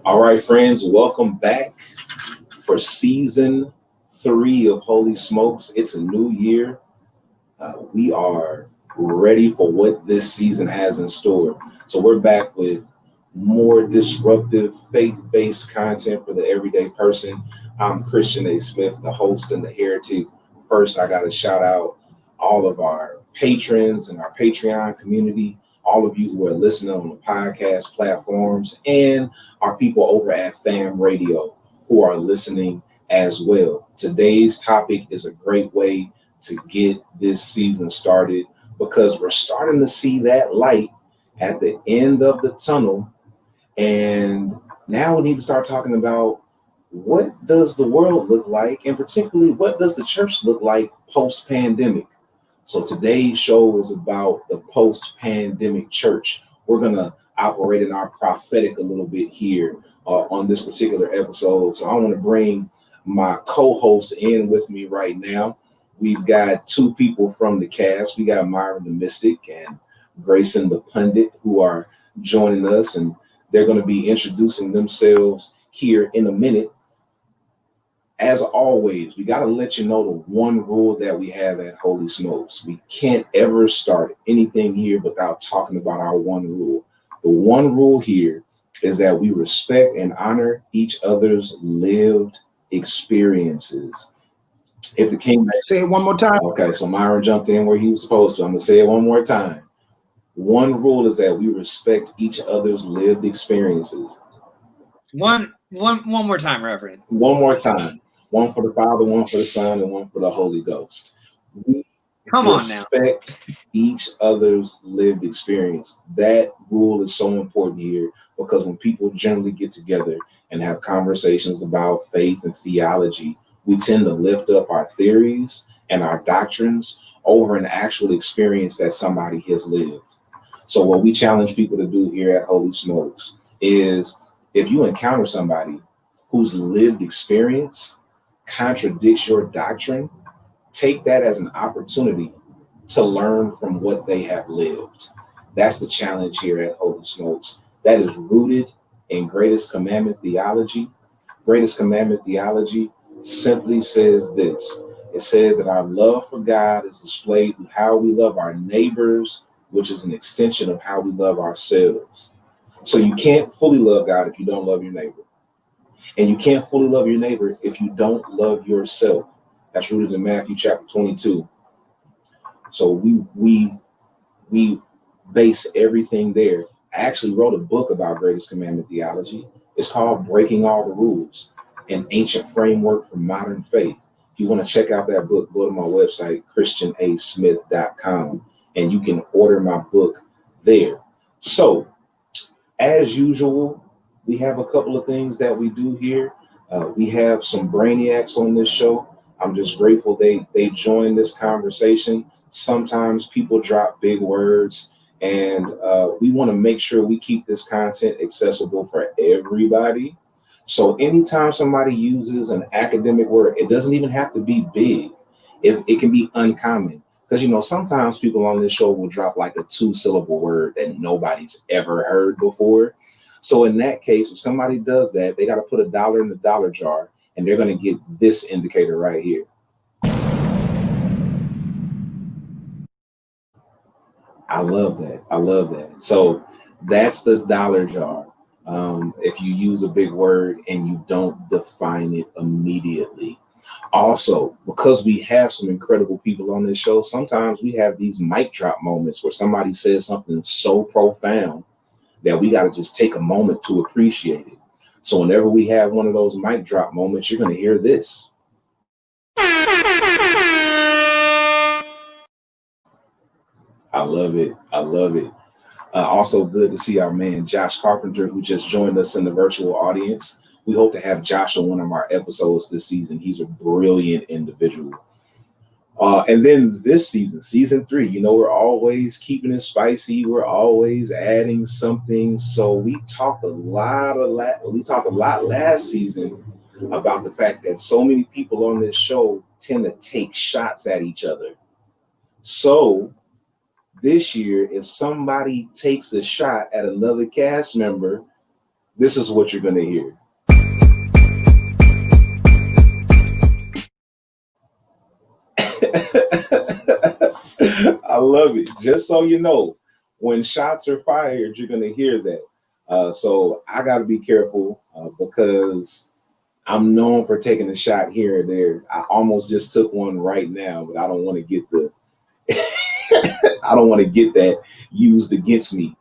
All right, friends, welcome back for season 3 of Holy Smokes. It's a new year. We are ready for what this season has in store. So we're back with more disruptive, faith-based content for the everyday person. I'm Christian A. Smith, the host and the heretic. First, I got to shout out all of our patrons and our Patreon community, all of you who are listening on the podcast platforms, and our people over at Fam Radio who are listening as well. Today's topic is a great way to get this season started because we're starting to see that light at the end of the tunnel. And now we need to start talking about what does the world look like, and particularly what does the church look like post-pandemic. So today's show is about the post-pandemic church. We're going to operate in our prophetic a little bit here on this particular episode. So I want to bring my co-host in with me right now. We've got two people from the cast. We got Myron the Mystic and Grayson the Pundit who are joining us, and they're going to be introducing themselves here in a minute. As always, we got to let you know the one rule that we have at Holy Smokes. We can't ever start anything here without talking about our one rule. The one rule here is that we respect and honor each other's lived experiences. If the king... Say it one more time. Okay, so Myron jumped in where he was supposed to. I'm going to say it one more time. One rule is that we respect each other's lived experiences. One more time, Reverend. One more time. One for the Father, one for the Son, and one for the Holy Ghost. We respect each other's lived experience. That rule is so important here because when people generally get together and have conversations about faith and theology, we tend to lift up our theories and our doctrines over an actual experience that somebody has lived. So what we challenge people to do here at Holy Smokes is if you encounter somebody whose lived experience contradicts your doctrine, take that as an opportunity to learn from what they have lived. That's the challenge here at Holy Smokes. That is rooted in Greatest Commandment Theology. Greatest Commandment Theology simply says this. It says that our love for God is displayed through how we love our neighbors, which is an extension of how we love ourselves. So you can't fully love God if you don't love your neighbor. And you can't fully love your neighbor if you don't love yourself. That's rooted in Matthew chapter 22. So we base everything there. I actually wrote a book about Greatest Commandment Theology. It's called Breaking All the Rules, an ancient framework for modern faith. If you want to check out that book, go to my website, christianasmith.com, and you can order my book there. So, as usual, we have a couple of things that we do here. We have some brainiacs on this show. I'm just grateful they joined this conversation. Sometimes people drop big words, and we want to make sure we keep this content accessible for everybody. So anytime somebody uses an academic word, it doesn't even have to be big. It can be uncommon. Because, sometimes people on this show will drop like a 2-syllable word that nobody's ever heard before. So in that case, if somebody does that, they got to put $1 in the dollar jar, and they're going to get this indicator right here. I love that. I love that. So that's the dollar jar. If you use a big word and you don't define it immediately. Also, because we have some incredible people on this show, sometimes we have these mic drop moments where somebody says something so profound that we got to just take a moment to appreciate it. So whenever we have one of those mic drop moments, you're going to hear this. I love it. I love it. Also good to see our man Josh Carpenter, who just joined us in the virtual audience. We hope to have Josh on one of our episodes this season. He's a brilliant individual. And then this season 3, we're always keeping it spicy. We're always adding something. So we talked a lot last season about the fact that so many people on this show tend to take shots at each other. So this year, if somebody takes a shot at another cast member, this is what you're going to hear. I love it. Just so you know, when shots are fired, you're going to hear that. So I got to be careful because I'm known for taking a shot here and there. I almost just took one right now, but I don't want to get I don't want to get that used against me.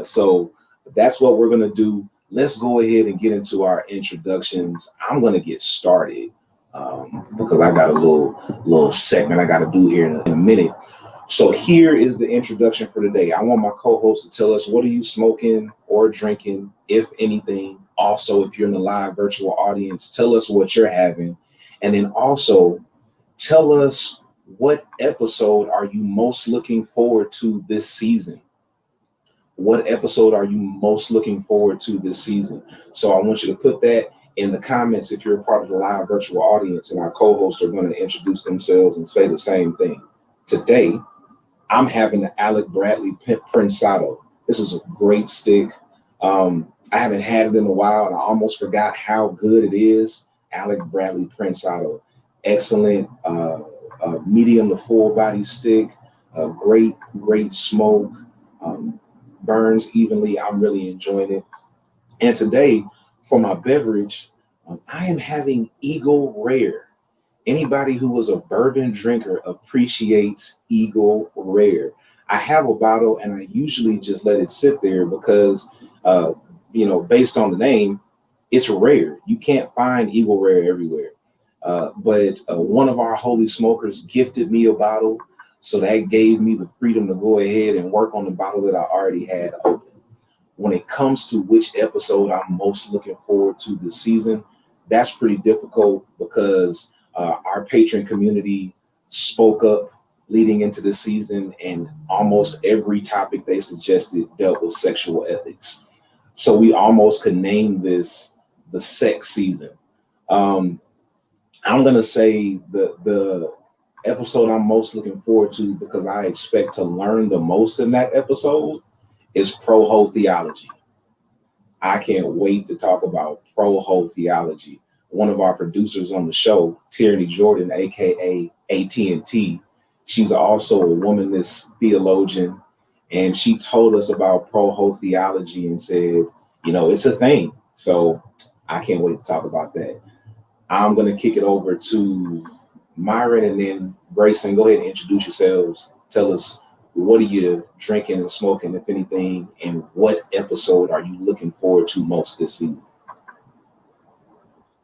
So that's what we're going to do. Let's go ahead and get into our introductions. I'm going to get started because I got a little segment I got to do here in a minute. So here is the introduction for today. I want my co-host to tell us, what are you smoking or drinking, if anything? Also, if you're in the live virtual audience, tell us what you're having. And then also tell us, what episode are you most looking forward to this season? What episode are you most looking forward to this season? So I want you to put that in the comments if you're a part of the live virtual audience, and our co-hosts are going to introduce themselves and say the same thing. Today, I'm having the Alec Bradley Prensado. This is a great stick. I haven't had it in a while, and I almost forgot how good it is. Alec Bradley Prensado. Excellent medium to full body stick. Great smoke. Burns evenly. I'm really enjoying it. And today, for my beverage, I am having Eagle Rare. Anybody who was a bourbon drinker appreciates Eagle Rare. I have a bottle and I usually just let it sit there because, based on the name, it's rare. You can't find Eagle Rare everywhere. But one of our holy smokers gifted me a bottle. So that gave me the freedom to go ahead and work on the bottle that I already had open. When it comes to which episode I'm most looking forward to this season, that's pretty difficult because our patron community spoke up leading into the season, and almost every topic they suggested dealt with sexual ethics. So we almost could name this the sex season. I'm going to say the episode I'm most looking forward to, because I expect to learn the most in that episode, is pro-ho theology. I can't wait to talk about pro-ho theology. One of our producers on the show, Tierney Jordan, aka AT&T, she's also a womanist theologian, and she told us about pro-ho theology and said, it's a thing. So I can't wait to talk about that. I'm going to kick it over to Myron and then Grayson. Go ahead and introduce yourselves. Tell us, what are you drinking and smoking, if anything, and what episode are you looking forward to most this season?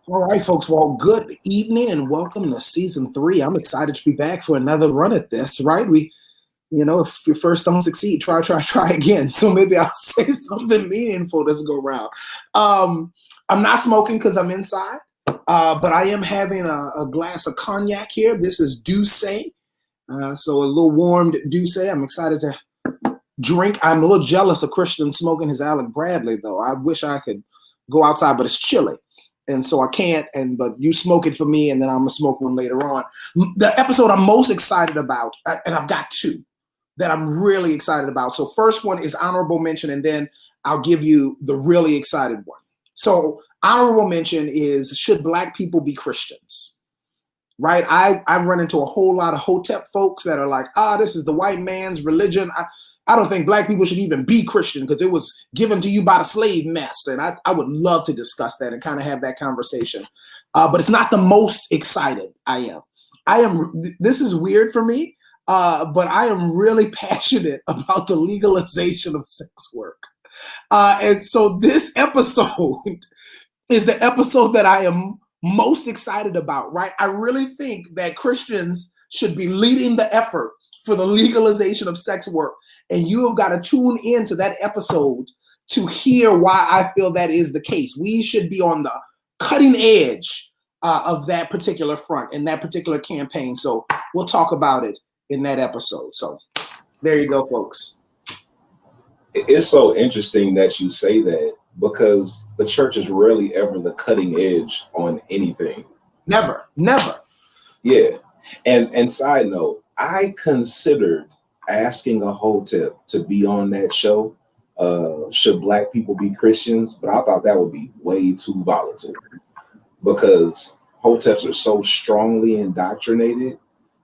All right, folks. Well, good evening and welcome to season 3. I'm excited to be back for another run at this, right? If you first don't succeed, try again. So maybe I'll say something meaningful this go round. I'm not smoking because I'm inside, but I am having a glass of cognac here. This is Douce. So a little warmed Douce. I'm excited to drink. I'm a little jealous of Christian smoking his Alec Bradley, though. I wish I could go outside, but it's chilly. And so I can't, but you smoke it for me, and then I'm going to smoke one later on. The episode I'm most excited about, and I've got 2 that I'm really excited about. So first one is honorable mention, and then I'll give you the really excited one. So honorable mention is, should Black people be Christians? Right? I've run into a whole lot of Hotep folks that are like, this is the white man's religion. I don't think Black people should even be Christian because it was given to you by the slave master. And I would love to discuss that and kind of have that conversation. But it's not the most excited I am. This is weird for me, but I am really passionate about the legalization of sex work. And so this episode is the episode that I am most excited about, right? I really think that Christians should be leading the effort for the legalization of sex work. And you have got to tune into that episode to hear why I feel that is the case. We should be on the cutting edge of that particular front and that particular campaign. So we'll talk about it in that episode. So there you go, folks. It's so interesting that you say that, because the church is rarely ever the cutting edge on anything. Never. Yeah. And side note, I considered asking a Hotep to be on that show should Black people be Christians? But I thought that would be way too volatile because hoteps are so strongly indoctrinated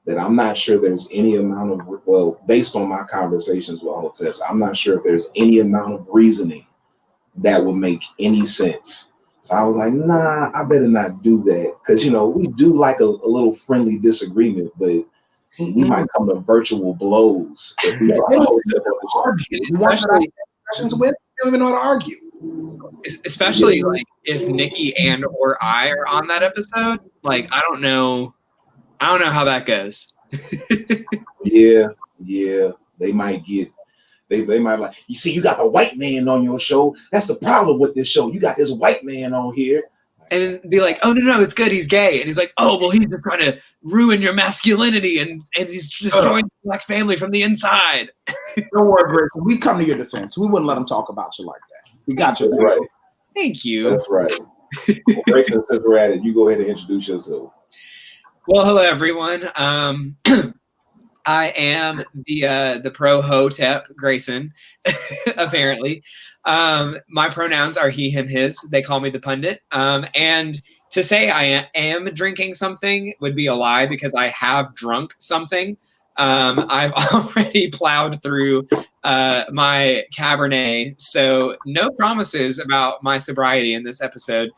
that I'm not sure there's any amount of, well, based on my conversations with hoteps, I'm not sure if there's any amount of reasoning that would make any sense. So I was like, nah, I better not do that. Because, you know, we do like a little friendly disagreement, but we might come to virtual blows if we are a hotep especially discussions with, they don't even know how to argue. Especially like if Nikki and or I are on that episode, like I don't know how that goes. yeah, they might get. They might be like, you see, you got the white man on your show. That's the problem with this show. You got this white man on here. And be like, oh, no, it's good. He's gay. And he's like, oh, well, he's just trying to ruin your masculinity. And he's destroying the Black family from the inside. Don't worry, Grayson. We come to your defense. We wouldn't let him talk about you like that. We got you. That's right. Thank you. That's right. Well, Grayson, since we're at it, you go ahead and introduce yourself. Well, hello, everyone. I am the pro hotep, Grayson, apparently. My pronouns are he, him, his. They call me the pundit. And to say I am drinking something would be a lie because I have drunk something. I've already plowed through my Cabernet, so no promises about my sobriety in this episode.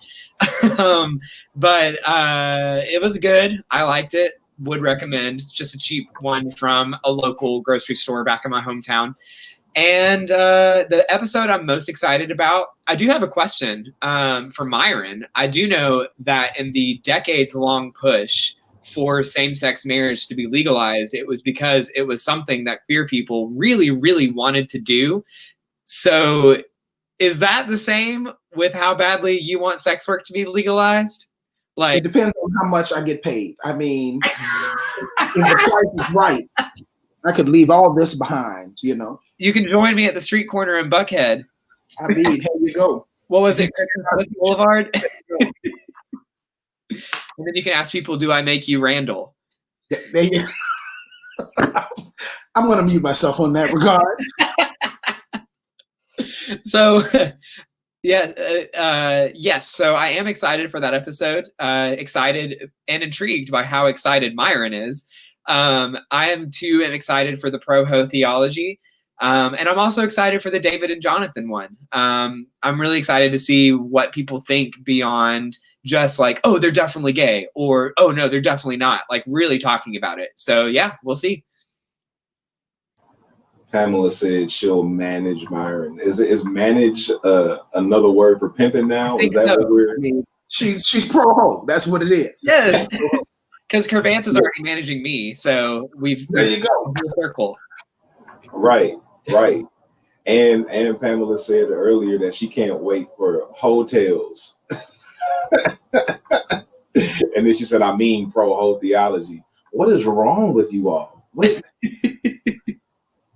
But it was good. I liked it. Would recommend. It's just a cheap one from a local grocery store back in my hometown. And the episode I'm most excited about, I do have a question for Myron. I do know that in the decades-long push for same-sex marriage to be legalized, it was because it was something that queer people really, really wanted to do. So is that the same with how badly you want sex work to be legalized? Like, it depends on how much I get paid. I mean, if the price is right, I could leave all this behind, you know. You can join me at the street corner in Buckhead. I mean, here you go. What was it? Boulevard? And then you can ask people, do I make you Randall? There you go. I'm going to mute myself on that regard. So, yes. So I am excited for that episode. Excited and intrigued by how excited Myron is. I am too excited for the pro-ho theology. And I'm also excited for the David and Jonathan one. I'm really excited to see what people think beyond just like, oh, they're definitely gay, or, oh, no, they're definitely not, like really talking about it. So, yeah, we'll see. Pamela said she'll manage Myron. Is manage another word for pimping now? Is that what we're... I mean, she's pro-ho. That's what it is. Yes. Because Curvance is already managing me, so there you go. Full circle. Right. And Pamela said earlier that she can't wait for hotels. And then she said, I mean pro-ho theology. What is wrong with you all?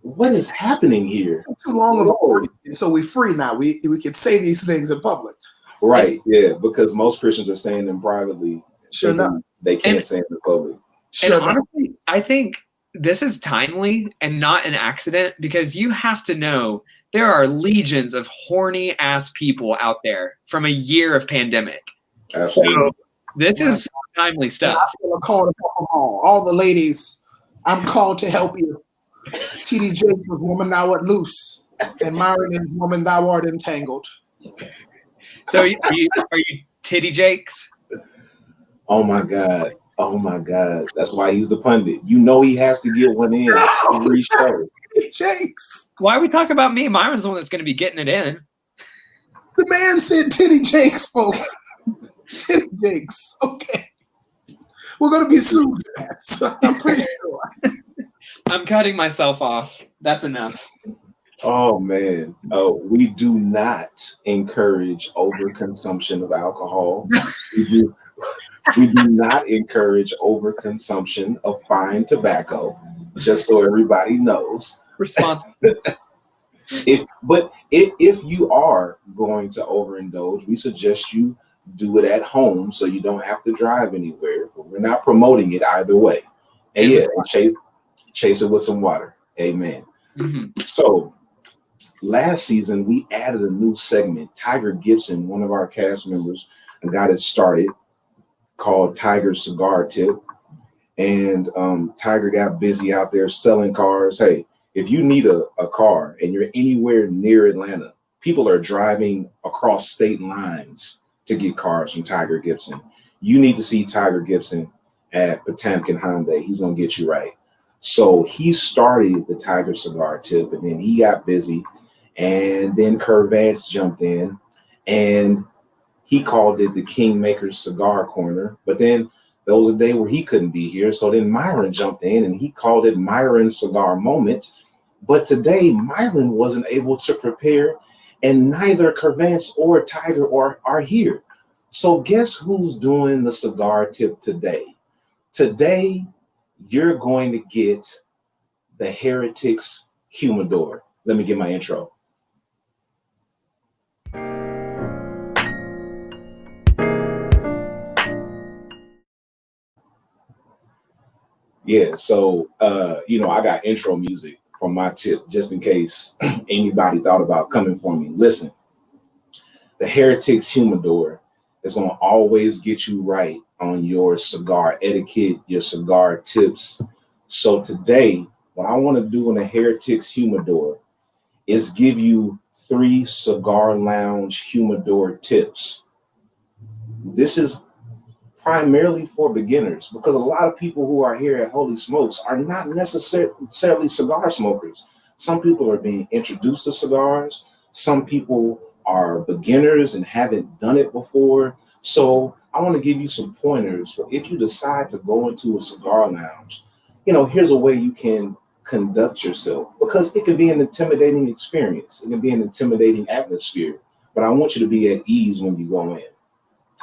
What is happening here? Too long of a word, so we're free now. We can say these things in public. Right, yeah, because most Christians are saying them privately. Sure enough. They can't say them in public. And honestly, I think this is timely and not an accident because you have to know there are legions of horny ass people out there from a year of pandemic. Absolutely. So this is timely stuff. I feel a call to help them all the ladies. I'm called to help you. TD Jakes was Woman Thou Art Loose, and Myron is Woman Thou Art Entangled. So are you Titty Jakes? Oh my God. That's why he's the pundit. You know he has to get one in every show. Jakes. Why are we talking about me? Myron's the one that's going to be getting it in. The man said Titty Jakes, folks. Titty Jakes. Okay. We're going to be sued for that, so I'm pretty sure. I'm cutting myself off. That's enough. Oh, man. We do not encourage overconsumption of alcohol. We do not encourage overconsumption of fine tobacco, just so everybody knows. Responsible. If you are going to overindulge, we suggest you do it at home so you don't have to drive anywhere. But we're not promoting it either way. And chase it with some water. Amen. Mm-hmm. So last season, we added a new segment. Tiger Gibson, one of our cast members, got it started, called Tiger Cigar Tip. And Tiger got busy out there selling cars. Hey, if you need a car and you're anywhere near Atlanta, people are driving across state lines to get cars from Tiger Gibson. You need to see Tiger Gibson at Potemkin Hyundai. He's going to get you right. So he started the Tiger Cigar Tip, and then he got busy. And then Kurt Vance jumped in, and he called it the Kingmaker's Cigar Corner. But then there was a day where he couldn't be here. So then Myron jumped in, and he called it Myron's Cigar Moment. But today, Myron wasn't able to prepare, and neither Kurt Vance or Tiger are here. So guess who's doing the cigar tip today? Today, you're going to get the Heretics Humidor. Let me get my intro. Yeah, so, I got intro music from my tip just in case anybody thought about coming for me. Listen, the Heretics Humidor is going to always get you right on your cigar etiquette, your cigar tips. So today, what I want to do in the Heretics Humidor is give you 3 cigar lounge humidor tips. This is primarily for beginners, because a lot of people who are here at Holy Smokes are not necessarily cigar smokers. Some people are being introduced to cigars. Some people are beginners and haven't done it before. So I want to give you some pointers for if you decide to go into a cigar lounge. Here's a way you can conduct yourself, because it can be an intimidating experience. It can be an intimidating atmosphere, but I want you to be at ease when you go in.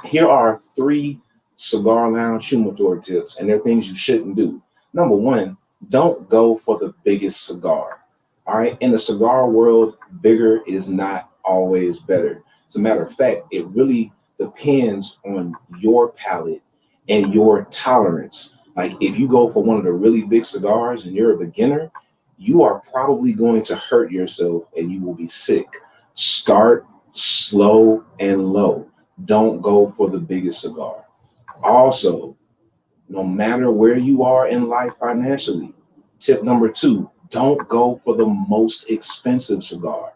Here are 3 cigar lounge humidor tips, and they're things you shouldn't do. Number 1, don't go for the biggest cigar. All right. In the cigar world, bigger is not always better. As a matter of fact, it really depends on your palate and your tolerance. Like if you go for one of the really big cigars and you're a beginner, you are probably going to hurt yourself and you will be sick. Start slow and low. Don't go for the biggest cigar. Also, no matter where you are in life financially, tip number 2, don't go for the most expensive cigar.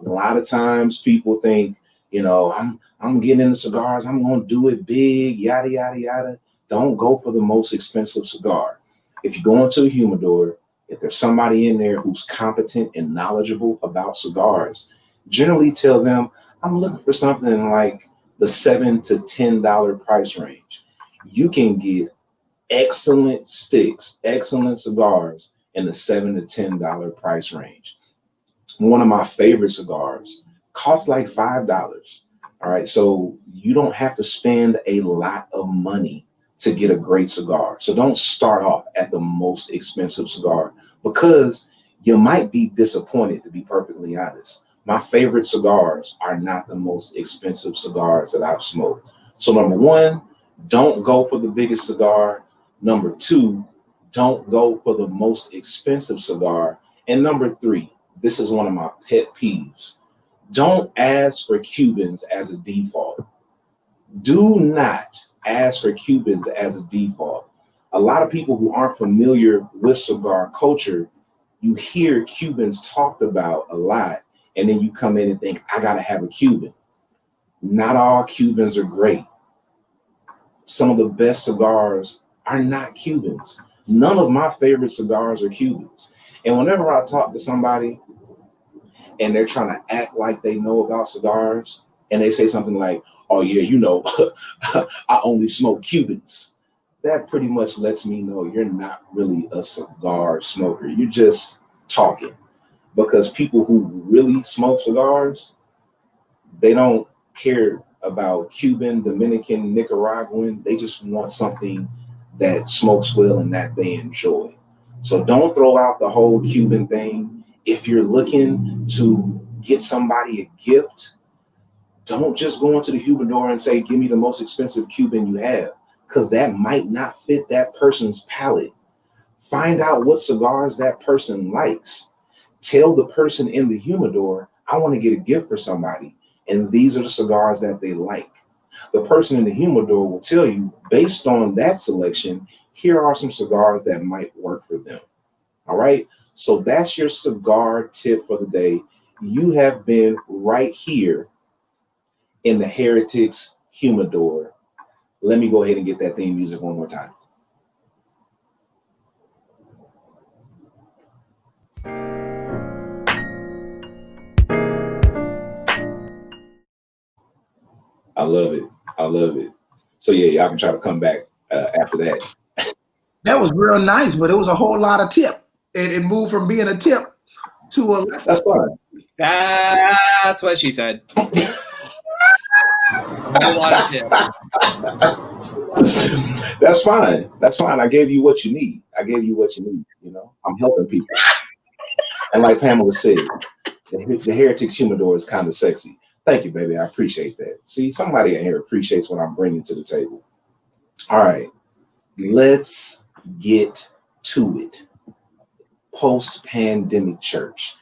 A lot of times people think, I'm getting into cigars, I'm going to do it big, yada, yada, yada. Don't go for the most expensive cigar. If you go into a humidor, if there's somebody in there who's competent and knowledgeable about cigars, generally tell them, I'm looking for something like the $7 to $10 price range. You can get excellent sticks, excellent cigars in the $7 to $10 price range. One of my favorite cigars costs like $5. All right. So you don't have to spend a lot of money to get a great cigar. So don't start off at the most expensive cigar, because you might be disappointed, to be perfectly honest. My favorite cigars are not the most expensive cigars that I've smoked. So number 1, don't go for the biggest cigar. Number 2, don't go for the most expensive cigar. And number 3, this is one of my pet peeves. Don't ask for Cubans as a default. Do not ask for Cubans as a default. A lot of people who aren't familiar with cigar culture, you hear Cubans talked about a lot, and then you come in and think, I got to have a Cuban. Not all Cubans are great. Some of the best cigars are not Cubans. None of my favorite cigars are Cubans. And whenever I talk to somebody and they're trying to act like they know about cigars, and they say something like, oh yeah, I only smoke Cubans, that pretty much lets me know you're not really a cigar smoker. You're just talking. Because people who really smoke cigars, they don't care about Cuban, Dominican, Nicaraguan. They just want something that smokes well and that they enjoy. So don't throw out the whole Cuban thing. If you're looking to get somebody a gift, don't just go into the humidor and say, give me the most expensive Cuban you have, because that might not fit that person's palate. Find out what cigars that person likes. Tell the person in the humidor, I want to get a gift for somebody, and these are the cigars that they like. The person in the humidor will tell you, based on that selection, here are some cigars that might work for them. All right. So that's your cigar tip for the day. You have been right here in the Heretics humidor. Let me go ahead and get that theme music one more time. I love it. I love it. So yeah, y'all can try to come back after that. That was real nice, but it was a whole lot of tip. It moved from being a tip to a lesson. That's fine. That's what she said. A whole lot of tip. That's fine. That's fine. I gave you what you need. You know, I'm helping people. And like Pamela said, the Heretics humidor is kind of sexy. Thank you, baby. I appreciate that. See, somebody in here appreciates what I'm bringing to the table. All right, let's get to it. Post-pandemic church.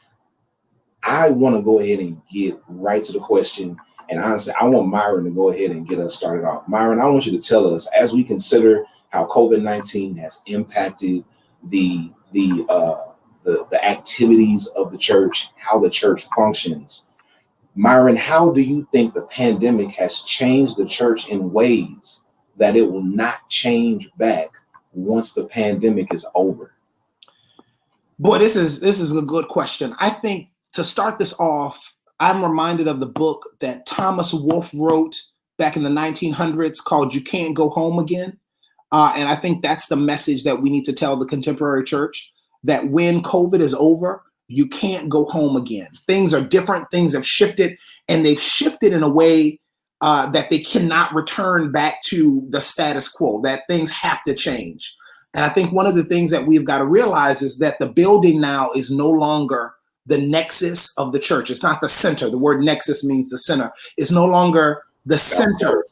I want to go ahead and get right to the question. And honestly, I want Myron to go ahead and get us started off. Myron, I want you to tell us, as we consider how COVID-19 has impacted the activities of the church, how the church functions. Myron, how do you think the pandemic has changed the church in ways that it will not change back once the pandemic is over? Boy, this is a good question. I think to start this off, I'm reminded of the book that Thomas Wolfe wrote back in the 1900s called You Can't Go Home Again. And I think that's the message that we need to tell the contemporary church, that when COVID is over, you can't go home again. Things are different. Things have shifted, and they've shifted in a way that they cannot return back to the status quo, that things have to change. And I think one of the things that we've got to realize is that the building now is no longer the nexus of the church. It's not the center. The word nexus means the center. It's no longer the center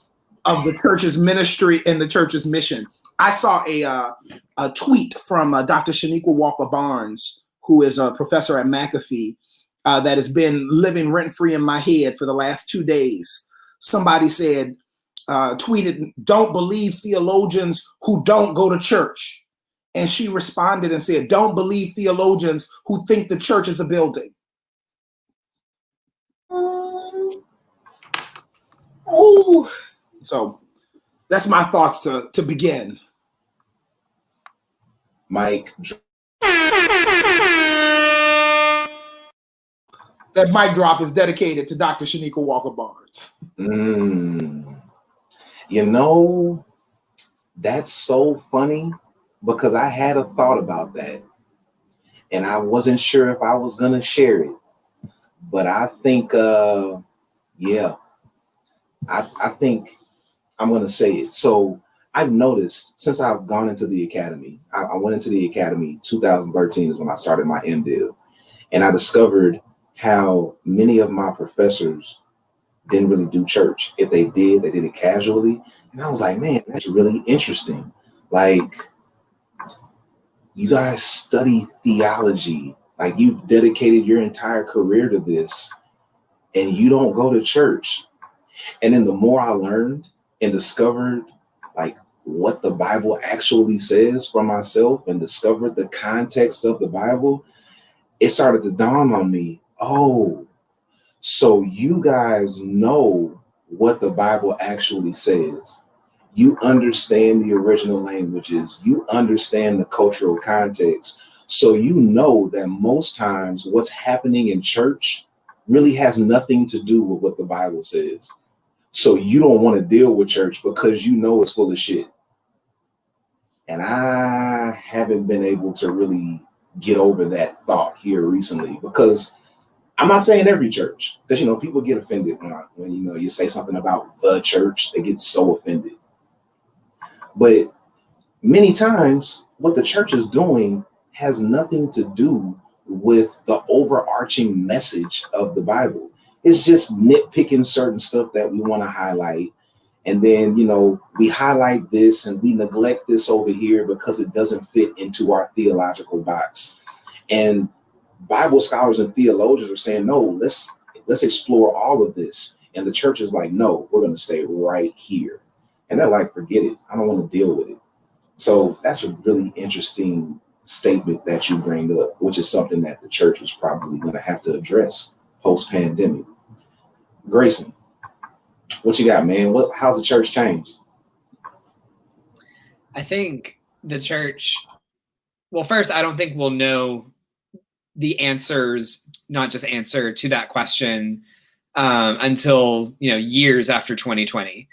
of the church's ministry and the church's mission. I saw a tweet from Dr. Shaniqua Walker-Barnes, who is a professor at McAfee, that has been living rent-free in my head for the last 2 days. Somebody said, tweeted, "Don't believe theologians who don't go to church." And she responded and said, "Don't believe theologians who think the church is a building." Oh, so that's my thoughts to begin. Mike. That mic drop is dedicated to Dr. Shaniqua Walker-Barnes. You know, that's so funny, because I had a thought about that and I wasn't sure if I was going to share it, but I think, I think I'm going to say it. So I've noticed since I've gone into the academy, I went into the academy 2013 is when I started my MDiv, and I discovered how many of my professors didn't really do church. If they did it casually. And I was like, man, that's really interesting. Like, you guys study theology, like you've dedicated your entire career to this, and you don't go to church. And then the more I learned and discovered like what the Bible actually says for myself and discovered the context of the Bible, it started to dawn on me, oh, so you guys know what the Bible actually says. You understand the original languages. You understand the cultural context. So you know that most times what's happening in church really has nothing to do with what the Bible says. So you don't want to deal with church because you know it's full of shit. And I haven't been able to really get over that thought here recently, because I'm not saying every church, because, you know, people get offended when you know, you say something about the church, they get so offended. But many times what the church is doing has nothing to do with the overarching message of the Bible. It's just nitpicking certain stuff that we want to highlight. And then, you know, we highlight this and we neglect this over here because it doesn't fit into our theological box. And Bible scholars and theologians are saying, no, let's explore all of this. And the church is like, no, we're going to stay right here. And they're like, forget it. I don't want to deal with it. So that's a really interesting statement that you bring up, which is something that the church is probably going to have to address post-pandemic. Grayson, what you got, man? How's the church changed? I think the church, well, first, I don't think we'll know the answers, not just answer to that question until, years after 2020,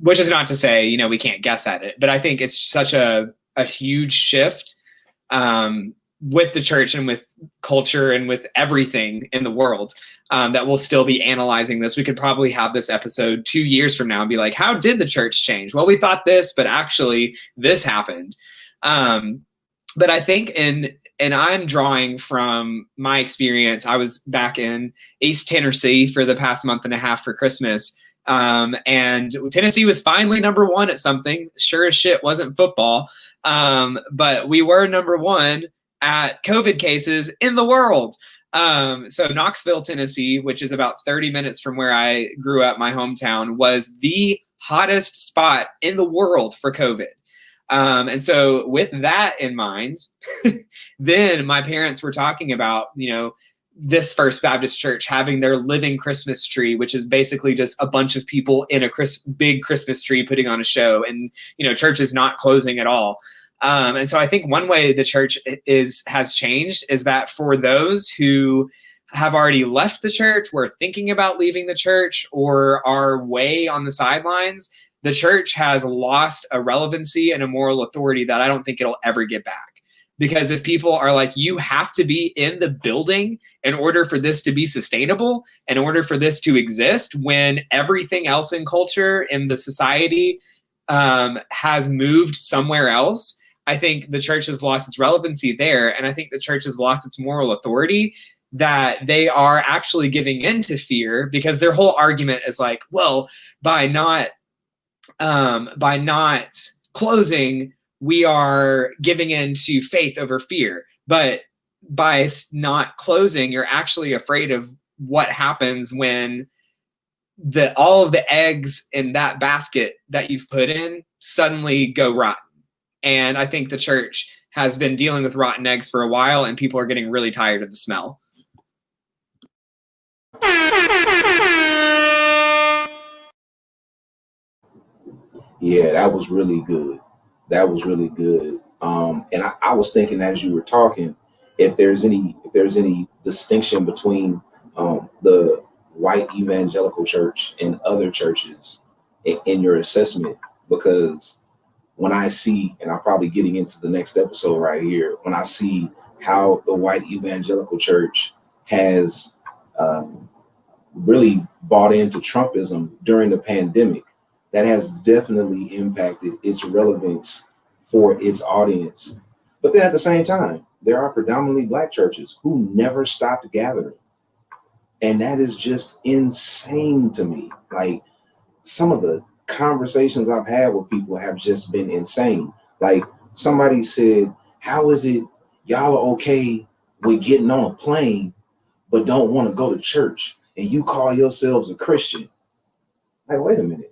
which is not to say, we can't guess at it, but I think it's such a huge shift with the church and with culture and with everything in the world that we'll still be analyzing this. We could probably have this episode 2 years from now and be like, how did the church change? Well, we thought this, but actually this happened. But I think, and I'm drawing from my experience, I was back in East Tennessee for the past month and a half for Christmas. And Tennessee was finally number one at something. Sure as shit wasn't football. But we were number one at COVID cases in the world. So Knoxville, Tennessee, which is about 30 minutes from where I grew up, my hometown, was the hottest spot in the world for COVID. And so with that in mind, then my parents were talking about, this First Baptist Church having their living Christmas tree, which is basically just a bunch of people in a big Christmas tree putting on a show, and, church is not closing at all. And so I think one way the church has changed is that for those who have already left the church, were thinking about leaving the church, or are way on the sidelines, the church has lost a relevancy and a moral authority that I don't think it'll ever get back. Because if people are like, you have to be in the building in order for this to be sustainable, in order for this to exist, when everything else in culture, in the society, has moved somewhere else, I think the church has lost its relevancy there. And I think the church has lost its moral authority, that they are actually giving in to fear, because their whole argument is like, well, by not closing, we are giving in to faith over fear. But by not closing, you're actually afraid of what happens when all of the eggs in that basket that you've put in suddenly go rotten. And I think the church has been dealing with rotten eggs for a while, and people are getting really tired of the smell. Yeah, that was really good. That was really good. And I was thinking as you were talking, if there's any distinction between the white evangelical church and other churches in your assessment, because when I see, and I'm probably getting into the next episode right here, when I see how the white evangelical church has really bought into Trumpism during the pandemic, that has definitely impacted its relevance for its audience. But then at the same time, there are predominantly Black churches who never stopped gathering. And that is just insane to me. Like, some of the conversations I've had with people have just been insane. Like, somebody said, how is it y'all are okay with getting on a plane, but don't want to go to church, and you call yourselves a Christian? Like, wait a minute.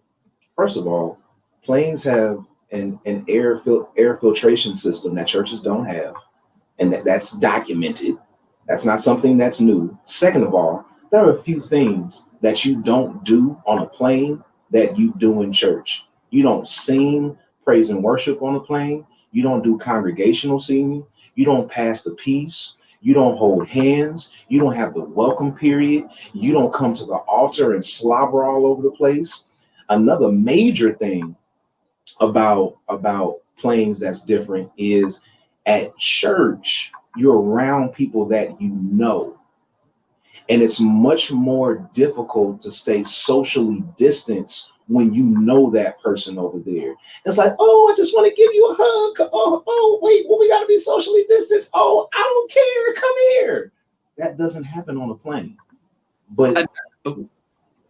First of all, planes have an air filtration system that churches don't have, and that's documented. That's not something that's new. Second of all, there are a few things that you don't do on a plane that you do in church. You don't sing praise and worship on a plane. You don't do congregational singing. You don't pass the peace. You don't hold hands. You don't have the welcome period. You don't come to the altar and slobber all over the place. Another major thing about planes that's different is at church, you're around people that you know. And it's much more difficult to stay socially distanced when you know that person over there. It's like, oh, I just want to give you a hug. Oh, wait, well, we got to be socially distanced. Oh, I don't care. Come here. That doesn't happen on a plane. But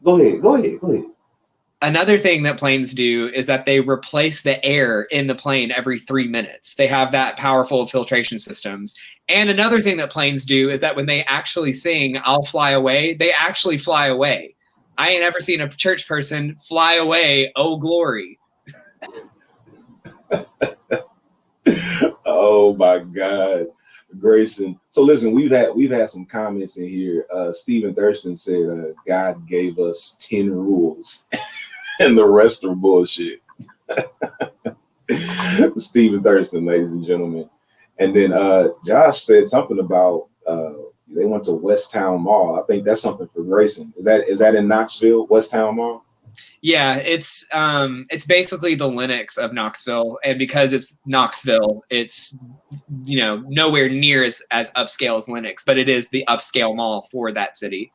go ahead. Another thing that planes do is that they replace the air in the plane every 3 minutes. They have that powerful filtration systems. And another thing that planes do is that when they actually sing, I'll fly away, they actually fly away. I ain't ever seen a church person fly away, oh glory. Oh my God, Grayson. So listen, we've had some comments in here. Stephen Thurston said God gave us 10 rules and the rest are bullshit. Stephen Thurston, ladies and gentlemen. And then Josh said something about they went to Westtown Mall. I think that's something for Grayson. Is that in Knoxville, Westtown Mall? Yeah, it's basically the Linux of Knoxville, and because it's Knoxville, it's nowhere near as upscale as Linux, but it is the upscale mall for that city.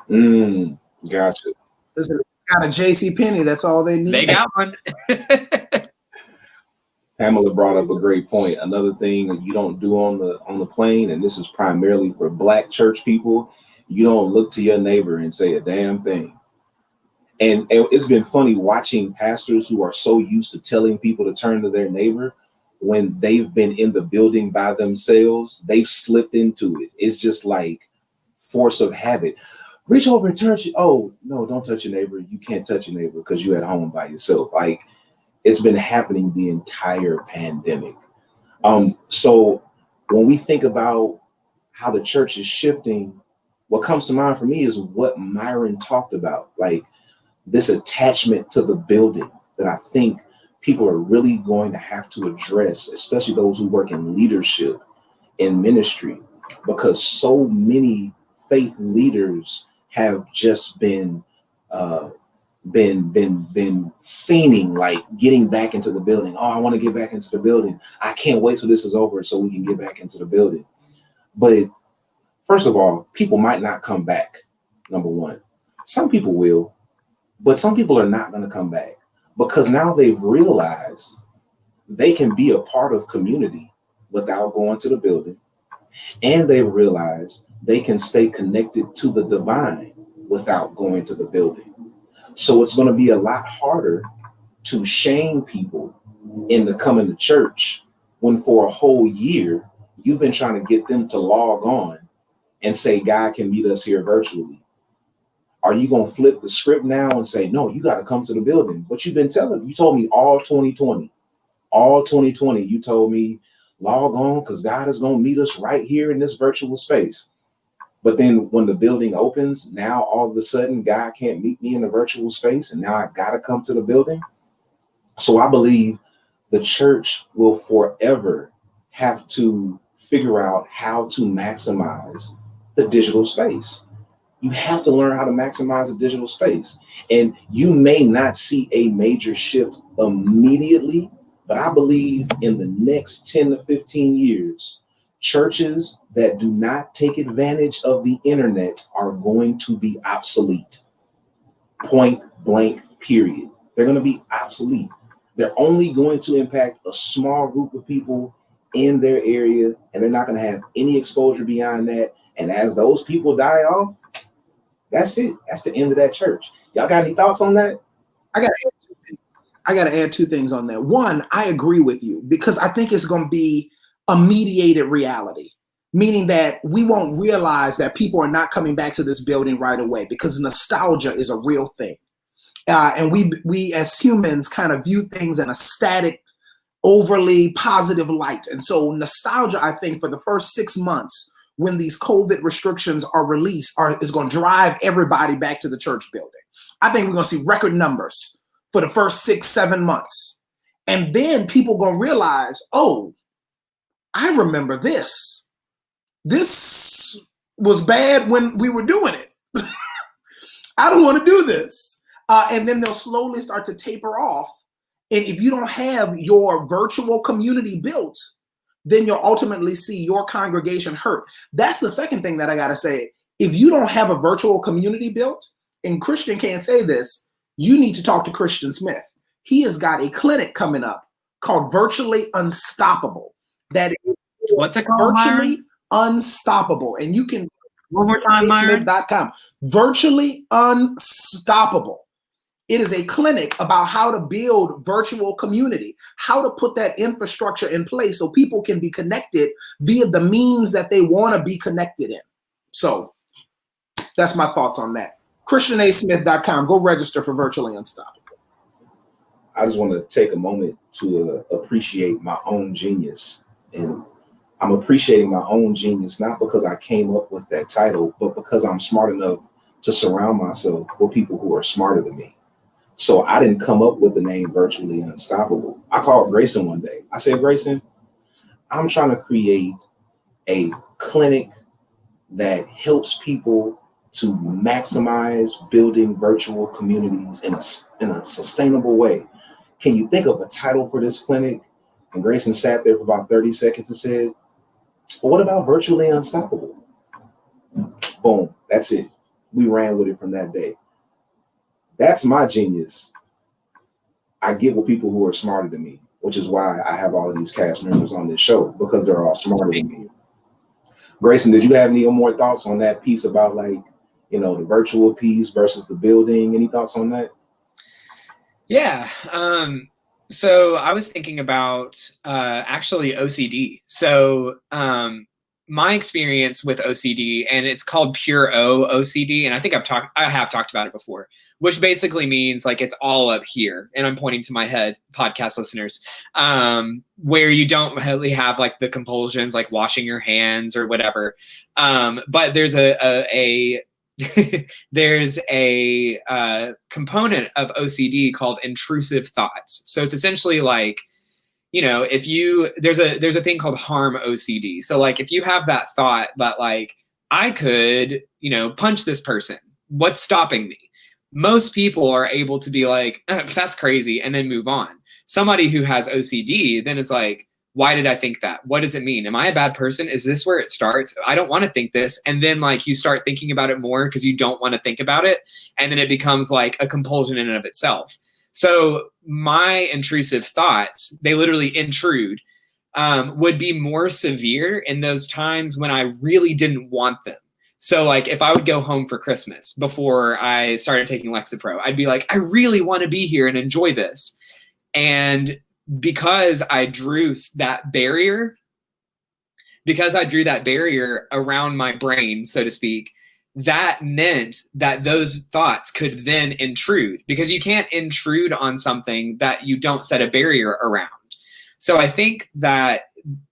Gotcha. Listen, it's got a JCPenney. That's all they need. They got one. Pamela brought up a great point. Another thing that you don't do on the plane, and this is primarily for Black church people, you don't look to your neighbor and say a damn thing. And it's been funny watching pastors who are so used to telling people to turn to their neighbor, when they've been in the building by themselves, they've slipped into it. It's just like force of habit. Reach over and touch it. Oh, no, don't touch your neighbor. You can't touch your neighbor because you're at home by yourself. Like, it's been happening the entire pandemic. So when we think about how the church is shifting, what comes to mind for me is what Myron talked about, like this attachment to the building that I think people are really going to have to address, especially those who work in leadership in ministry, because so many faith leaders have just been fiending, like getting back into the building. Oh, I want to get back into the building. I can't wait till this is over so we can get back into the building. But first of all, people might not come back. Number one, some people will, but some people are not going to come back because now they've realized they can be a part of community without going to the building. And they've realized they can stay connected to the divine without going to the building. So it's going to be a lot harder to shame people into coming to church when for a whole year you've been trying to get them to log on and say God can meet us here virtually. Are you going to flip the script now and say, no, you got to come to the building? But you told me all 2020, you told me log on because God is going to meet us right here in this virtual space. But then when the building opens, now all of a sudden, God can't meet me in the virtual space. And now I got to come to the building. So I believe the church will forever have to figure out how to maximize the digital space. You have to learn how to maximize the digital space. And you may not see a major shift immediately, but I believe in the next 10 to 15 years, churches that do not take advantage of the internet are going to be obsolete. Point blank, period. They're going to be obsolete. They're only going to impact a small group of people in their area, and they're not going to have any exposure beyond that. And as those people die off, that's it. That's the end of that church. Y'all got any thoughts on that? I got to add two things on that. One, I agree with you because I think it's going to be a mediated reality, meaning that we won't realize that people are not coming back to this building right away because nostalgia is a real thing. And we as humans kind of view things in a static, overly positive light. And so nostalgia, I think, for the first 6 months when these COVID restrictions are released is going to drive everybody back to the church building. I think we're going to see record numbers for the first 6-7 months. And then people going to realize, oh, I remember this. This was bad when we were doing it. I don't want to do this. And then they'll slowly start to taper off. And if you don't have your virtual community built, then you'll ultimately see your congregation hurt. That's the second thing that I got to say. If you don't have a virtual community built, and Christian can't say this, you need to talk to Christian Smith. He has got a clinic coming up called Virtually Unstoppable. That is what's it called? Virtually Unstoppable. And you can one more time, Myron. Smith.com. Virtually Unstoppable. It is a clinic about how to build virtual community, how to put that infrastructure in place so people can be connected via the means that they want to be connected in. So that's my thoughts on that. ChristianASmith.com. Go register for Virtually Unstoppable. I just want to take a moment to appreciate my own genius. And I'm appreciating my own genius, not because I came up with that title, but because I'm smart enough to surround myself with people who are smarter than me. So I didn't come up with the name Virtually Unstoppable. I called Grayson one day. I said, Grayson, I'm trying to create a clinic that helps people to maximize building virtual communities in a sustainable way. Can you think of a title for this clinic? And Grayson sat there for about 30 seconds and said, well, what about Virtually Unstoppable? Boom, that's it. We ran with it from that day. That's my genius. I get with people who are smarter than me, which is why I have all of these cast members on this show, because they're all smarter than me. Grayson, did you have any more thoughts on that piece about, like, you know, the virtual piece versus the building? Any thoughts on that? Yeah. So I was thinking about actually OCD. So my experience with OCD, and it's called pure O OCD, and I think I have talked about it before, which basically means like it's all up here, and I'm pointing to my head, podcast listeners, where you don't really have like the compulsions like washing your hands or whatever, but there's there's a component of OCD called intrusive thoughts. So it's essentially like, you know, if there's a thing called harm OCD. So like if you have that thought that like, I could, you know, punch this person, what's stopping me? Most people are able to be like, that's crazy, and then move on. Somebody who has OCD then is like, why did I think that? What does it mean? Am I a bad person? Is this where it starts? I don't want to think this. And then like you start thinking about it more because you don't want to think about it. And then it becomes like a compulsion in and of itself. So my intrusive thoughts, they literally intrude, would be more severe in those times when I really didn't want them. So like if I would go home for Christmas before I started taking Lexapro, I'd be like, I really want to be here and enjoy this. And because I drew that barrier around my brain, so to speak, that meant that those thoughts could then intrude, because you can't intrude on something that you don't set a barrier around. So I think that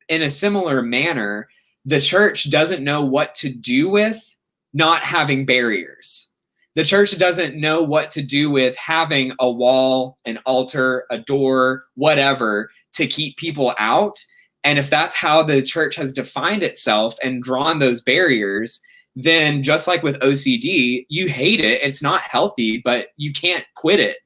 in a similar manner, the church doesn't know what to do with not having barriers. The church doesn't know what to do with having a wall, an altar, a door, whatever, to keep people out. And if that's how the church has defined itself and drawn those barriers, then just like with OCD, you hate it. It's not healthy, but you can't quit it.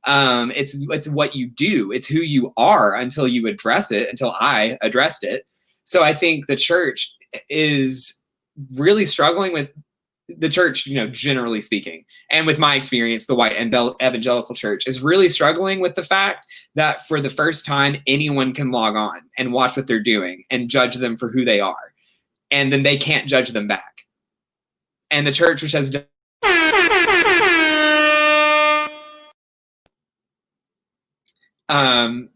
It's what you do. It's who you are until you address it, until I addressed it. So I think the church is really struggling with the church, you know, generally speaking, and with my experience, the white evangelical church is really struggling with the fact that for the first time, anyone can log on and watch what they're doing and judge them for who they are. And then they can't judge them back. And the church, which has done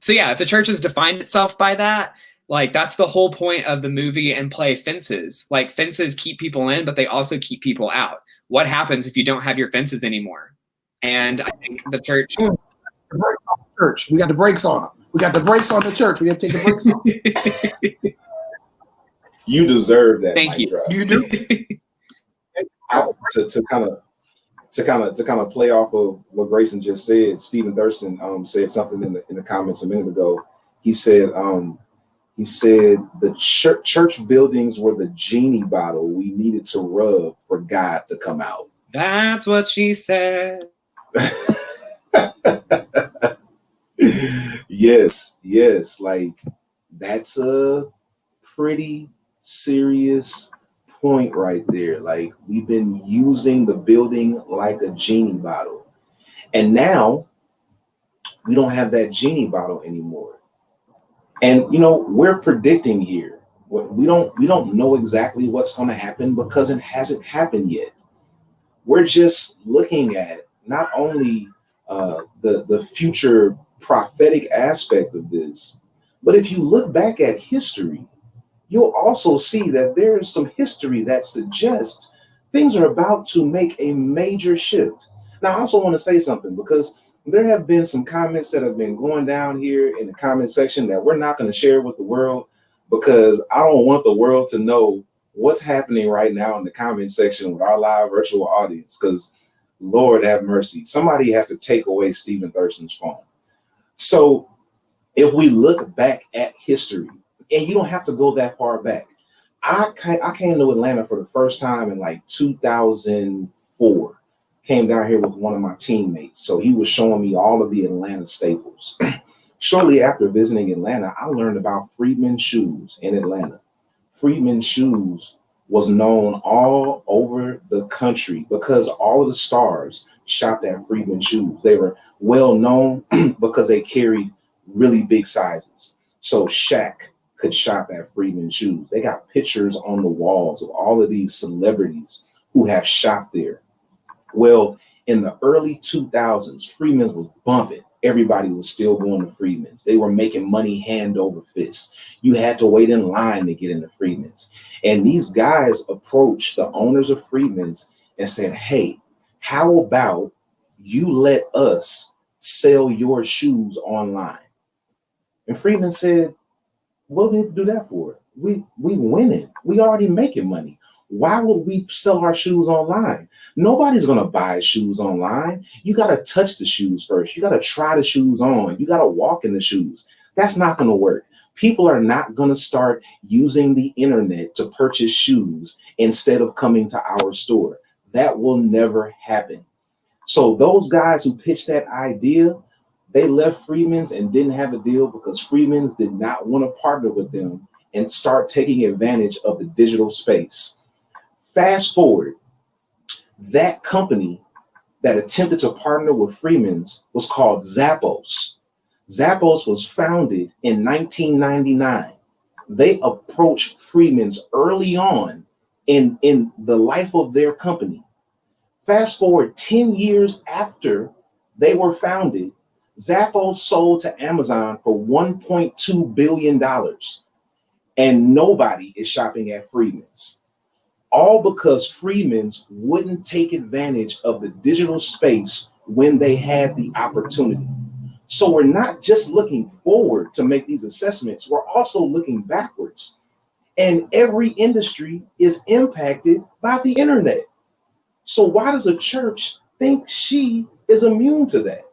so yeah, if the church has defined itself by that, like that's the whole point of the movie and play Fences. Like fences keep people in, but they also keep people out. What happens if you don't have your fences anymore? And I think the church. The brakes on the church. We got the brakes on them. We got the brakes on the church. We have to take the brakes off. You deserve that. Thank you. You do. To kind of play off of what Grayson just said, Stephen Thurston said something in the comments a minute ago. He said the church buildings were the genie bottle we needed to rub for God to come out. That's what she said. Yes. Like that's a pretty serious point right there. Like we've been using the building like a genie bottle, and now we don't have that genie bottle anymore. And you know, we're predicting here. We don't know exactly what's going to happen because it hasn't happened yet. We're just looking at not only the future prophetic aspect of this. But if you look back at history, you'll also see that there is some history that suggests things are about to make a major shift. Now, I also want to say something, because there have been some comments that have been going down here in the comment section that we're not going to share with the world, because I don't want the world to know what's happening right now in the comment section with our live virtual audience, because Lord have mercy, somebody has to take away Stephen Thurston's phone. So if we look back at history, and you don't have to go that far back, I came to Atlanta for the first time in like 2004. Came down here with one of my teammates. So he was showing me all of the Atlanta staples. Shortly after visiting Atlanta, I learned about Freedman Shoes in Atlanta. Freedman Shoes was known all over the country because all of the stars shopped at Freedman Shoes. They were well known because they carried really big sizes. So Shaq could shop at Freedman Shoes. They got pictures on the walls of all of these celebrities who have shopped there. Well, in the early 2000s, Freedman's was bumping. Everybody was still going to Freedman's. They were making money hand over fist. You had to wait in line to get into Freedman's. And these guys approached the owners of Freedman's and said, hey, how about you let us sell your shoes online? And Freedman said, what do we need to do that for? We winning. We already making money. Why would we sell our shoes online? Nobody's going to buy shoes online. You got to touch the shoes first. You got to try the shoes on. You got to walk in the shoes. That's not going to work. People are not going to start using the internet to purchase shoes instead of coming to our store. That will never happen. So those guys who pitched that idea, they left Freedman's and didn't have a deal because Freedman's did not want to partner with them and start taking advantage of the digital space. Fast forward, that company that attempted to partner with Freedman's was called Zappos. Zappos was founded in 1999. They approached Freedman's early on in the life of their company. Fast forward 10 years after they were founded, Zappos sold to Amazon for $1.2 billion. And nobody is shopping at Freedman's. All because Freedman's wouldn't take advantage of the digital space when they had the opportunity. So we're not just looking forward to make these assessments, we're also looking backwards. And every industry is impacted by the internet. So why does a church think she is immune to that?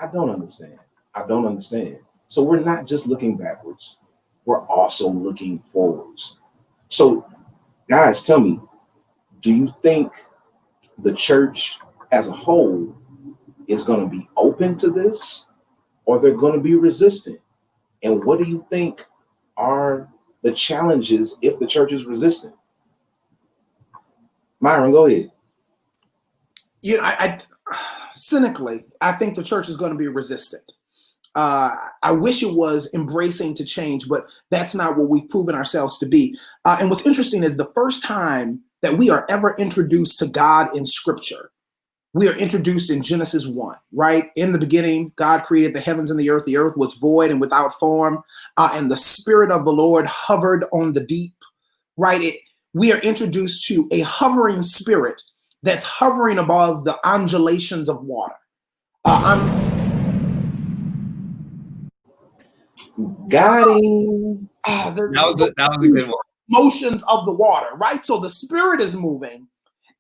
I don't understand. So we're not just looking backwards, we're also looking forwards. So guys, tell me, do you think the church as a whole is going to be open to this, or they're going to be resistant? And what do you think are the challenges if the church is resistant? Myron, go ahead. You know, I cynically, I think the church is going to be resistant. I wish it was embracing to change, but that's not what we've proven ourselves to be. And what's interesting is the first time that we are ever introduced to God in Scripture, we are introduced in Genesis 1, right? In the beginning, God created the heavens and the earth. The earth was void and without form, and the Spirit of the Lord hovered on the deep, right? We are introduced to a hovering spirit that's hovering above the undulations of water. Got him. That was a good one. Motions of the water, right? So the spirit is moving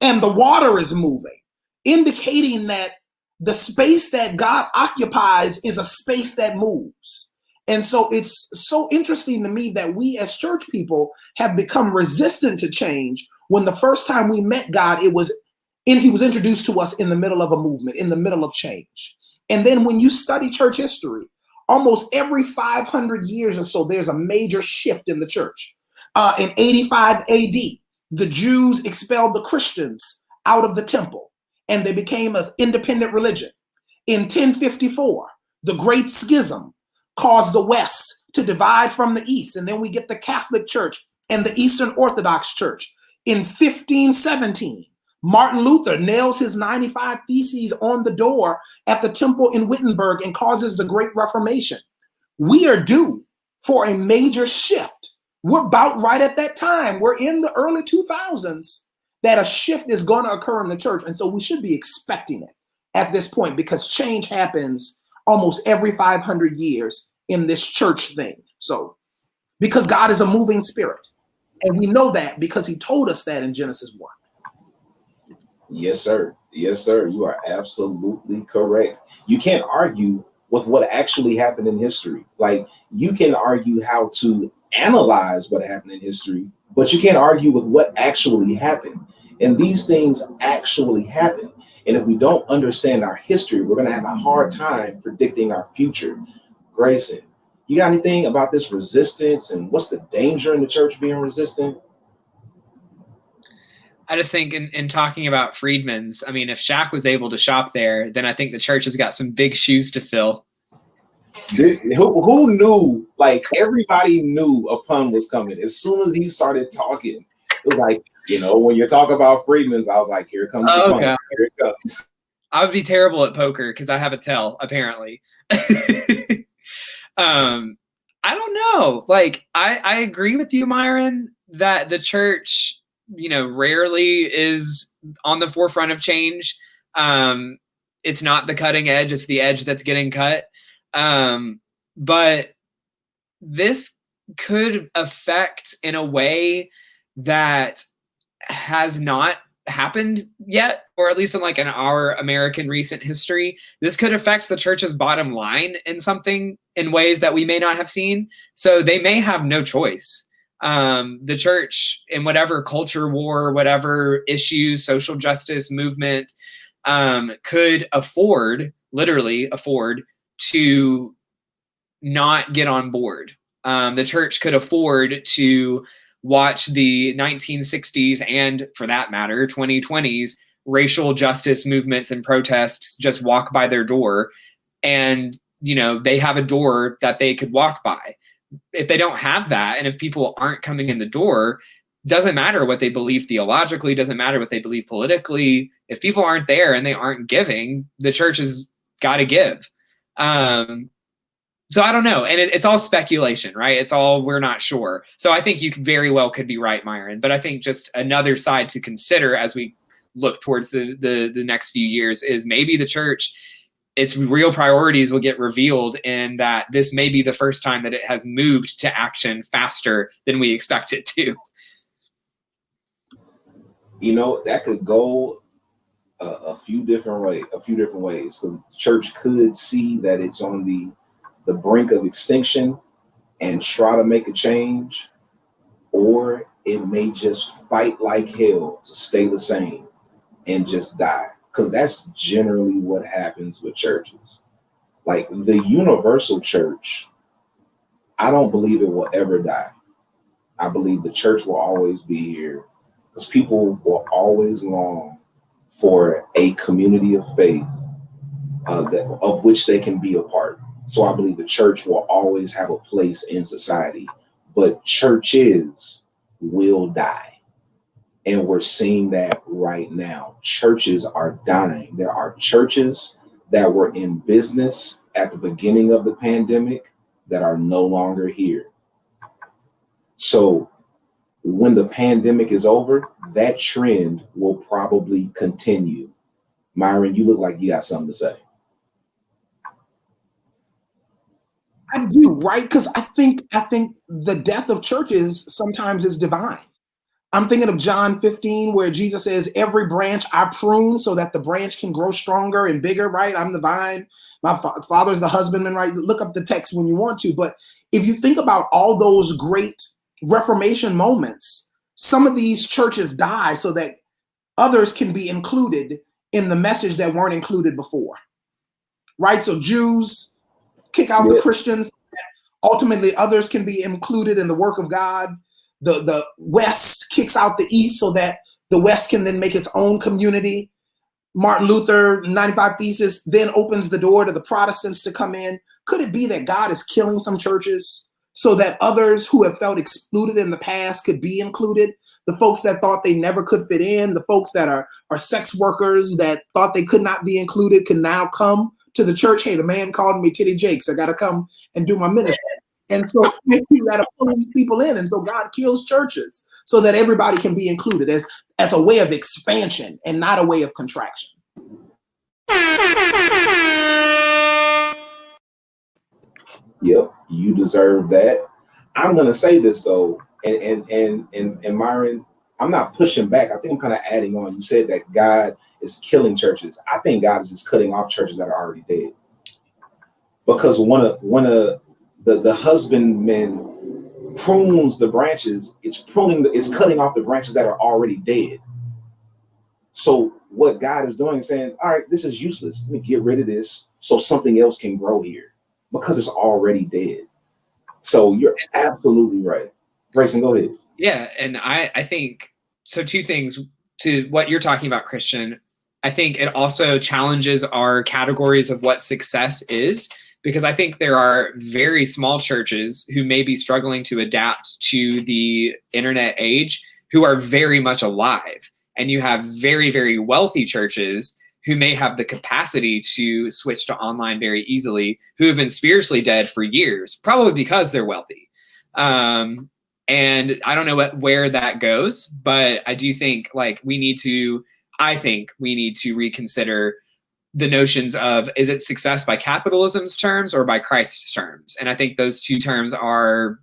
and the water is moving, indicating that the space that God occupies is a space that moves. And so it's so interesting to me that we as church people have become resistant to change when the first time we met God, he was introduced to us in the middle of a movement, in the middle of change. And then when you study church history, almost every 500 years or so, there's a major shift in the church. In 85 AD, the Jews expelled the Christians out of the temple, and they became an independent religion. In 1054, the Great Schism caused the West to divide from the East, and then we get the Catholic Church and the Eastern Orthodox Church. In 1517, Martin Luther nails his 95 Theses on the door at the temple in Wittenberg and causes the Great Reformation. We are due for a major shift. We're about right at that time. We're in the early 2000s that a shift is going to occur in the church. And so we should be expecting it at this point, because change happens almost every 500 years in this church thing. So, because God is a moving spirit. And we know that because he told us that in Genesis 1. Yes, sir. Yes, sir. You are absolutely correct. You can't argue with what actually happened in history. Like, you can argue how to analyze what happened in history, but you can't argue with what actually happened. And these things actually happen. And if we don't understand our history, we're going to have a hard time predicting our future. Grayson, you got anything about this resistance and what's the danger in the church being resistant? I just think in talking about Friedman's, I mean, if Shaq was able to shop there, then I think the church has got some big shoes to fill. Who knew? Like, everybody knew a pun was coming. As soon as he started talking, it was like, you know, when you're talking about Friedman's, I was like, here comes the pun. God. Here it comes. I would be terrible at poker because I have a tell, apparently. I don't know. Like, I agree with you, Myron, that the church, you know, rarely is on the forefront of change. It's not the cutting edge, it's the edge that's getting cut. But this could affect in a way that has not happened yet, or at least in like in our American recent history. This could affect the church's bottom line in ways that we may not have seen. So they may have no choice. The church, in whatever culture war, whatever issues, social justice movement, could literally afford to not get on board. The church could afford to watch the 1960s and, for that matter, 2020s racial justice movements and protests just walk by their door. And, you know, they have a door that they could walk by. If they don't have that, and if people aren't coming in the door, doesn't matter what they believe theologically, doesn't matter what they believe politically. If people aren't there and they aren't giving, the church has got to give. So I don't know. And it's all speculation, right? It's all, we're not sure. So I think you very well could be right, Myron. But I think just another side to consider as we look towards the next few years is maybe the church, its real priorities will get revealed, and that this may be the first time that it has moved to action faster than we expect it to. You know, that could go a few different ways, because the church could see that it's on the brink of extinction and try to make a change, or it may just fight like hell to stay the same and just die. Because that's generally what happens with churches. Like the universal church, I don't believe it will ever die. I believe the church will always be here, because people will always long for a community of faith of which they can be a part. So I believe the church will always have a place in society, but churches will die. And we're seeing that right now. Churches are dying. There are churches that were in business at the beginning of the pandemic that are no longer here. So when the pandemic is over, that trend will probably continue. Myron, you look like you got something to say. I do, right? Because I think the death of churches sometimes is divine. I'm thinking of John 15, where Jesus says, every branch I prune so that the branch can grow stronger and bigger, right? I'm the vine. My father's the husbandman, right? Look up the text when you want to. But if you think about all those great Reformation moments, some of these churches die so that others can be included in the message that weren't included before, right? So Jews kick out the Christians. Ultimately, others can be included in the work of God. The West kicks out the East so that the West can then make its own community. Martin Luther, 95 Theses, then opens the door to the Protestants to come in. Could it be that God is killing some churches so that others who have felt excluded in the past could be included? the folks that thought they never could fit in, the folks that are sex workers that thought they could not be included can now come to the church. Hey, the man called me Titty Jakes. I got to come and do my ministry. And so you got to pull these people in. And so God kills churches so that everybody can be included as a way of expansion and not a way of contraction. Yep, you deserve that. I'm gonna say this though, and Myron, I'm not pushing back. I think I'm kind of adding on. You said that God is killing churches. I think God is just cutting off churches that are already dead. Because one of the husbandman prunes the branches, it's cutting off the branches that are already dead. So what God is doing is saying, all right, this is useless. Let me get rid of this so something else can grow here because it's already dead. So you're absolutely right. Grayson, go ahead. Yeah, and I think, so two things to what you're talking about, Christian. I think it also challenges our categories of what success is, because I think there are very small churches who may be struggling to adapt to the internet age who are very much alive. And you have very, very wealthy churches who may have the capacity to switch to online very easily, who have been spiritually dead for years, probably because they're wealthy. And I don't know where that goes, but I do think we need to reconsider the notions of, is it success by capitalism's terms or by Christ's terms? And I think those two terms are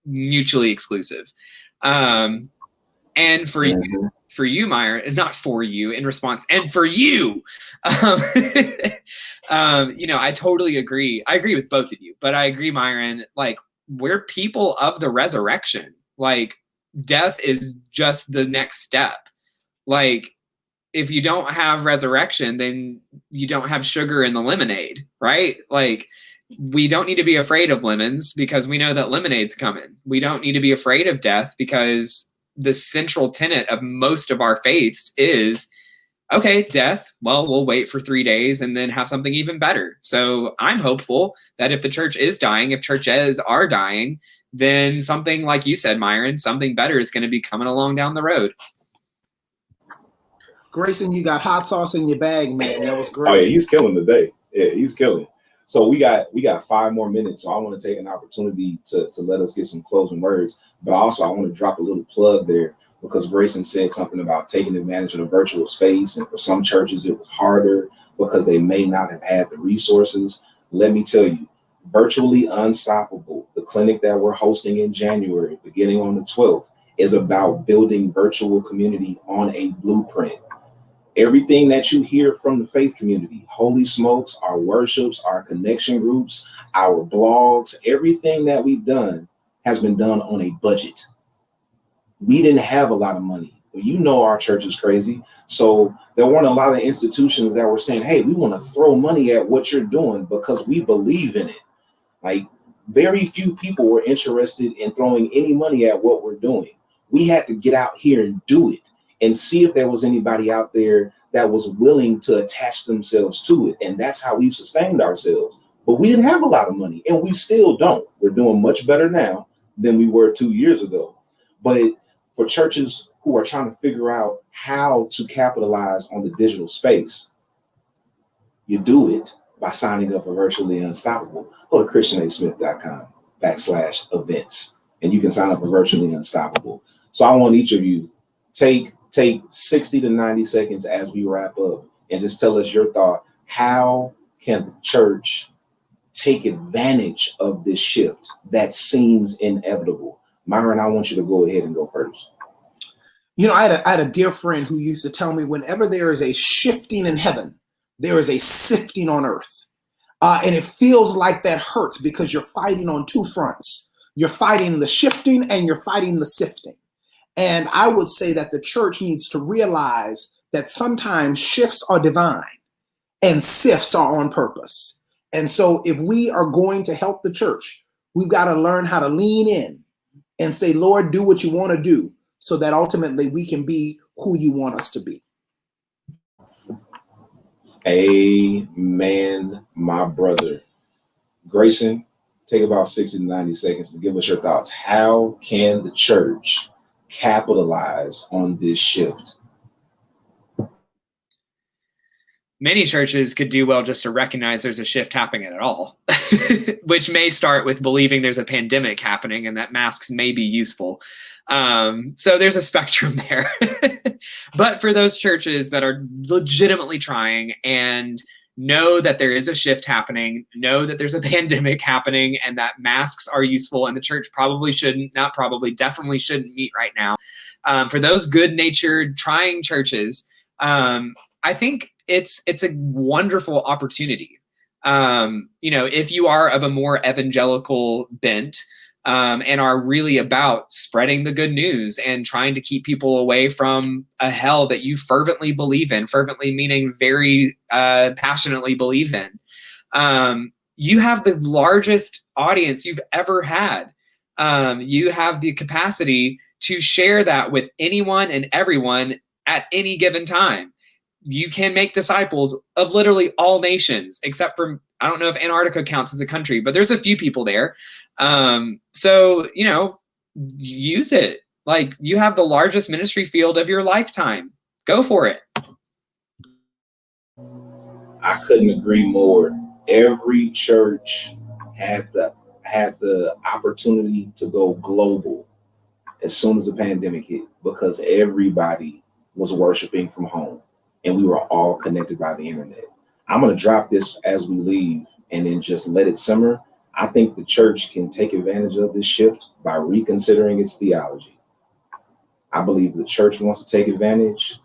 mutually exclusive. And for you, Myron, not for you in response, and for you, I totally agree. I agree with both of you, but I agree, Myron, we're people of the resurrection. Death is just the next step. If you don't have resurrection, then you don't have sugar in the lemonade, right? We don't need to be afraid of lemons because we know that lemonade's coming. We don't need to be afraid of death because the central tenet of most of our faiths is, okay, death, well, we'll wait for 3 days and then have something even better. So I'm hopeful that if the church is dying, if churches are dying, then something like you said, Myron, something better is going to be coming along down the road. Grayson, you got hot sauce in your bag, man. That was great. Oh yeah, he's killing today. Yeah, he's killing. So we got 5 more minutes. So I want to take an opportunity to let us get some closing words. But also I want to drop a little plug there because Grayson said something about taking advantage of the virtual space. And for some churches, it was harder because they may not have had the resources. Let me tell you, Virtually Unstoppable, the clinic that we're hosting in January, beginning on the 12th, is about building virtual community on a blueprint. Everything that you hear from the faith community, holy smokes, our worships, our connection groups, our blogs, everything that we've done has been done on a budget. We didn't have a lot of money. You know, our church is crazy. So there weren't a lot of institutions that were saying, hey, we want to throw money at what you're doing because we believe in it. Very few people were interested in throwing any money at what we're doing. We had to get out here and do it and see if there was anybody out there that was willing to attach themselves to it. And that's how we've sustained ourselves. But we didn't have a lot of money, and we still don't. We're doing much better now than we were 2 years ago. But for churches who are trying to figure out how to capitalize on the digital space, you do it by signing up for Virtually Unstoppable. Go to christiansmith.com/events, and you can sign up for Virtually Unstoppable. So I want each of you take 60 to 90 seconds as we wrap up and just tell us your thought. How can the church take advantage of this shift that seems inevitable? Myron, I want you to go ahead and go first. I had a dear friend who used to tell me whenever there is a shifting in heaven, there is a sifting on earth. And it feels like that hurts because you're fighting on two fronts. You're fighting the shifting and you're fighting the sifting. And I would say that the church needs to realize that sometimes shifts are divine and sifts are on purpose. And so if we are going to help the church, we've got to learn how to lean in and say, Lord, do what you want to do so that ultimately we can be who you want us to be. Amen, my brother. Grayson, take about 60 to 90 seconds to give us your thoughts. How can the church capitalize on this shift? Many churches could do well just to recognize there's a shift happening at all, which may start with believing there's a pandemic happening and that masks may be useful. So there's a spectrum there. But for those churches that are legitimately trying and know that there is a shift happening, know that there's a pandemic happening and that masks are useful and the church probably shouldn't, not probably, definitely shouldn't meet right now. For those good-natured, trying churches, I think it's a wonderful opportunity. If you are of a more evangelical bent and are really about spreading the good news and trying to keep people away from a hell that you fervently believe in, fervently meaning very passionately believe in, you have the largest audience you've ever had. You have the capacity to share that with anyone and everyone at any given time. You can make disciples of literally all nations, except for, I don't know if Antarctica counts as a country, but there's a few people there. So, use it. Like, you have the largest ministry field of your lifetime. Go for it. I couldn't agree more. Every church had the opportunity to go global as soon as the pandemic hit, because everybody was worshiping from home. And we were all connected by the internet. I'm going to drop this as we leave and then just let it simmer. I think the church can take advantage of this shift by reconsidering its theology. I believe the church wants to take advantage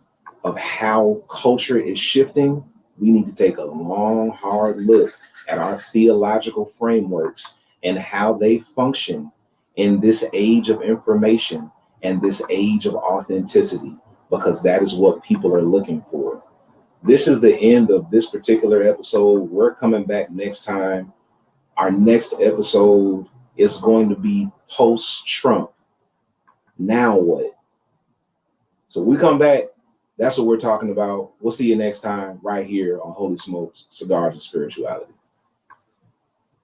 of how culture is shifting. We need to take a long, hard look at our theological frameworks and how they function in this age of information and this age of authenticity, because that is what people are looking for. This is the end of this particular episode. We're coming back next time. Our next episode is going to be post-Trump. Now what? So we come back. That's what we're talking about. We'll see you next time right here on Holy Smokes, Cigars, and Spirituality.